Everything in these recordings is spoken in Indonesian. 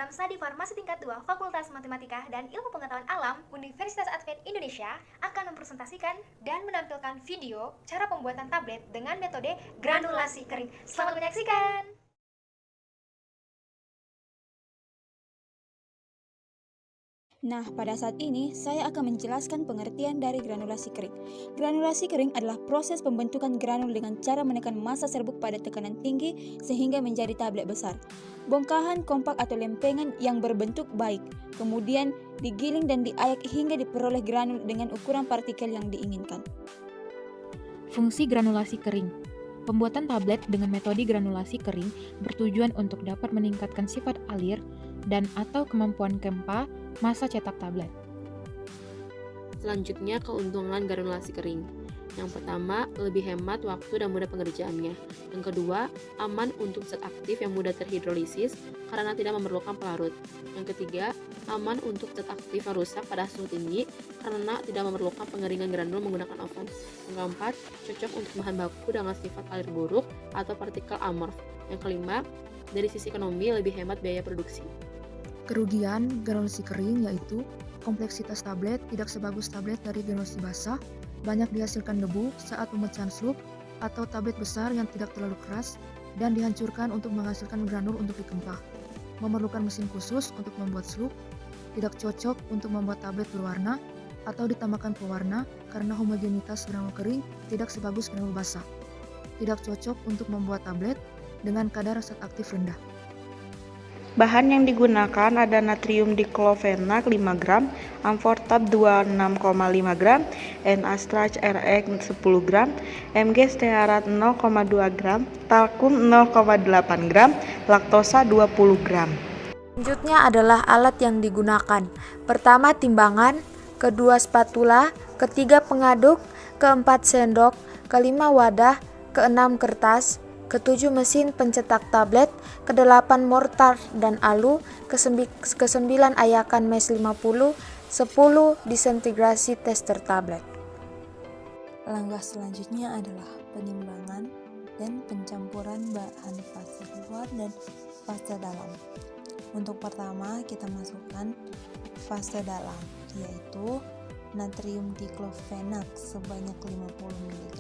program Studi Farmasi tingkat 2 Fakultas Matematika dan Ilmu Pengetahuan Alam Universitas Advent Indonesia akan mempresentasikan dan menampilkan video cara pembuatan tablet dengan metode granulasi kering. Selamat menyaksikan! Nah, pada saat ini saya akan menjelaskan pengertian dari granulasi kering. Granulasi kering adalah proses pembentukan granul dengan cara menekan massa serbuk pada tekanan tinggi sehingga menjadi tablet besar. Bongkahan kompak atau lempengan yang berbentuk baik, kemudian digiling dan diayak hingga diperoleh granul dengan ukuran partikel yang diinginkan. Fungsi granulasi kering. Pembuatan tablet dengan metode granulasi kering bertujuan untuk dapat meningkatkan sifat alir dan atau kemampuan KEMPA masa cetak tablet. Selanjutnya, keuntungan granulasi kering. Yang pertama, lebih hemat waktu dan mudah pengerjaannya. Yang kedua, aman untuk zat aktif yang mudah terhidrolisis karena tidak memerlukan pelarut. Yang ketiga, aman untuk zat aktif yang rusak pada suhu tinggi karena tidak memerlukan pengeringan granul menggunakan oven. Yang keempat, cocok untuk bahan baku dengan sifat alir buruk atau partikel amorf. Yang kelima, dari sisi ekonomi lebih hemat biaya produksi. Kerugian granulasi kering yaitu kompleksitas tablet tidak sebagus tablet dari granulasi basah, banyak dihasilkan debu saat pemecahan slug, atau tablet besar yang tidak terlalu keras dan dihancurkan untuk menghasilkan granul untuk dikempah. Memerlukan mesin khusus untuk membuat slug, tidak cocok untuk membuat tablet berwarna atau ditambahkan pewarna karena homogenitas granul kering tidak sebagus granul basah. Tidak cocok untuk membuat tablet dengan kadar zat aktif rendah. Bahan yang digunakan ada natrium diklofenak 5 gram, amfortab 26,5 gram, N-astrach RX 10 gram, Mg stearat 0,2 gram, talkum 0,8 gram, laktosa 20 gram. Selanjutnya adalah alat yang digunakan. Pertama timbangan, kedua spatula, ketiga pengaduk, keempat sendok, kelima wadah, keenam kertas, ketujuh mesin pencetak tablet, kedelapan mortar dan alu, kesembilan ayakan mes 50, 10 disintegrasi tester tablet. Langkah selanjutnya adalah penimbangan dan pencampuran bahan fase luar dan fase dalam. Untuk pertama kita masukkan fase dalam, yaitu natrium diklofenak sebanyak 50 mg,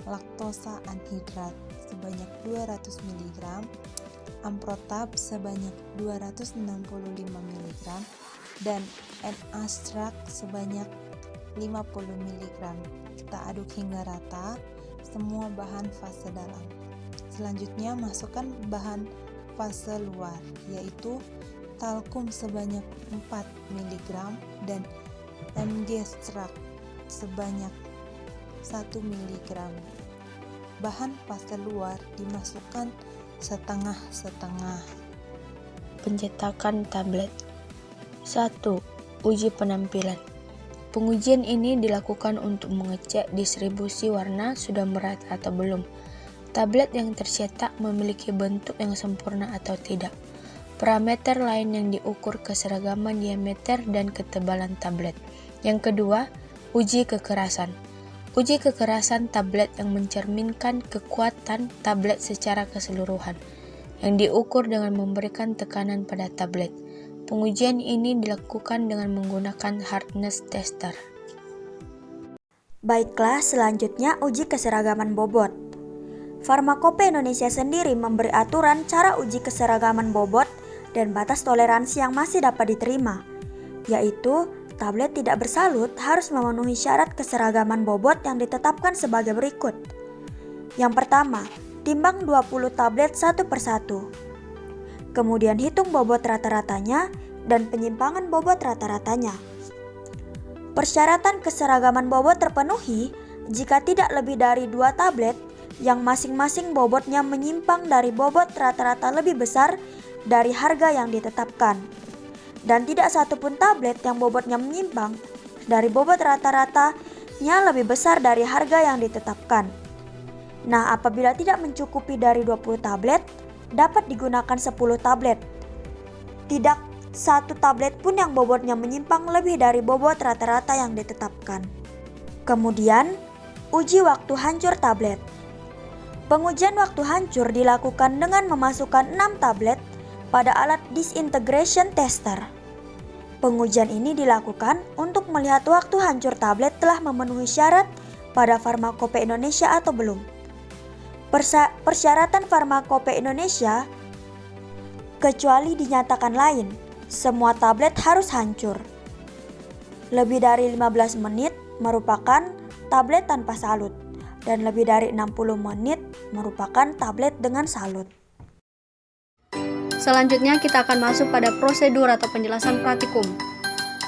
laktosa anhidrat sebanyak 200 mg, amprotab sebanyak 265 mg, dan N-astrach sebanyak 50 mg. Kita aduk hingga rata semua bahan fase dalam. Selanjutnya masukkan bahan fase luar, yaitu talkum sebanyak 4 mg dan Mg-strach sebanyak 1 mg. Bahan fase luar dimasukkan setengah-setengah. Pencetakan tablet. 1. Uji penampilan. Pengujian ini dilakukan untuk mengecek distribusi warna sudah merata atau belum. Tablet yang tercetak memiliki bentuk yang sempurna atau tidak. Parameter lain yang diukur keseragaman diameter dan ketebalan tablet. Yang kedua, uji kekerasan. Uji kekerasan tablet yang mencerminkan kekuatan tablet secara keseluruhan, yang diukur dengan memberikan tekanan pada tablet. Pengujian ini dilakukan dengan menggunakan hardness tester. Baiklah, selanjutnya uji keseragaman bobot. Farmakope Indonesia sendiri memberi aturan cara uji keseragaman bobot dan batas toleransi yang masih dapat diterima, yaitu tablet tidak bersalut harus memenuhi syarat keseragaman bobot yang ditetapkan sebagai berikut. Yang pertama, timbang 20 tablet satu persatu. Kemudian hitung bobot rata-ratanya dan penyimpangan bobot rata-ratanya. Persyaratan keseragaman bobot terpenuhi jika tidak lebih dari 2 tablet yang masing-masing bobotnya menyimpang dari bobot rata-rata lebih besar dari harga yang ditetapkan, dan tidak satupun tablet yang bobotnya menyimpang dari bobot rata-ratanya lebih besar dari harga yang ditetapkan. Nah, apabila tidak mencukupi dari 20 tablet, dapat digunakan 10 tablet. Tidak satu tablet pun yang bobotnya menyimpang lebih dari bobot rata-rata yang ditetapkan. Kemudian, uji waktu hancur tablet. Pengujian waktu hancur dilakukan dengan memasukkan 6 tablet pada alat disintegration tester. Pengujian ini dilakukan untuk melihat waktu hancur tablet telah memenuhi syarat pada Farmakope Indonesia atau belum. Persyaratan Farmakope Indonesia, kecuali dinyatakan lain, semua tablet harus hancur. Lebih dari 15 menit merupakan tablet tanpa salut, dan lebih dari 60 menit merupakan tablet dengan salut. Selanjutnya kita akan masuk pada prosedur atau penjelasan praktikum.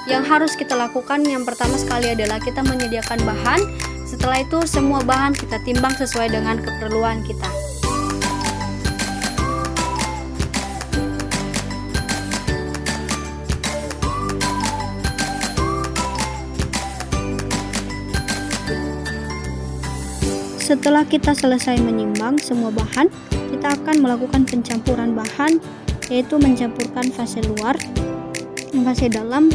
Yang harus kita lakukan yang pertama sekali adalah kita menyediakan bahan. Setelah itu semua bahan kita timbang sesuai dengan keperluan kita. Setelah kita selesai menimbang semua bahan, kita akan melakukan pencampuran bahan, yaitu mencampurkan fase luar, fase dalam,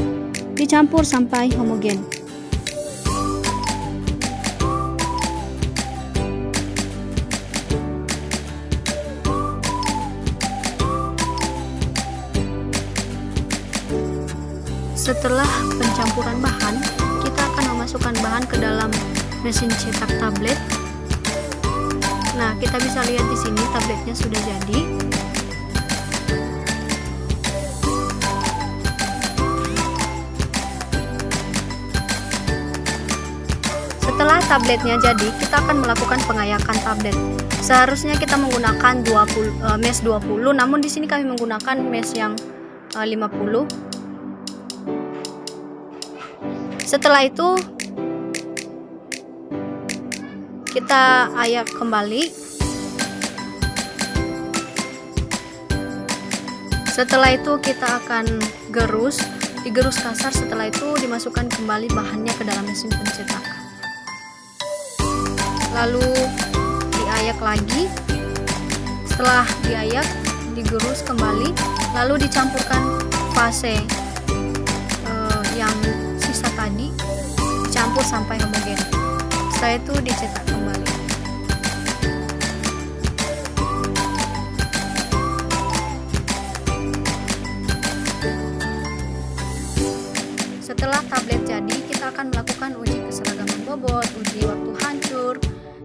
dicampur sampai homogen. Setelah pencampuran bahan, kita akan memasukkan bahan ke dalam mesin cetak tablet. Nah, kita bisa lihat di sini tabletnya sudah jadi. Setelah tabletnya jadi, kita akan melakukan pengayakan tablet. Seharusnya kita menggunakan mesh 20, namun di sini kami menggunakan mesh yang 50. Setelah itu kita ayak kembali. Setelah itu kita akan digerus kasar. Setelah itu dimasukkan kembali bahannya ke dalam mesin pencetak. Lalu diayak lagi. Setelah diayak, digerus kembali, lalu dicampurkan fase yang sisa tadi, dicampur sampai homogen. Setelah itu dicetak kembali. Setelah tablet jadi, kita akan melakukan uji keseragaman bobot, uji waktu hancur,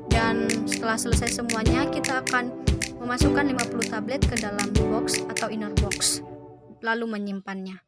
dan setelah selesai semuanya, kita akan memasukkan 50 tablet ke dalam box atau inner box, lalu menyimpannya.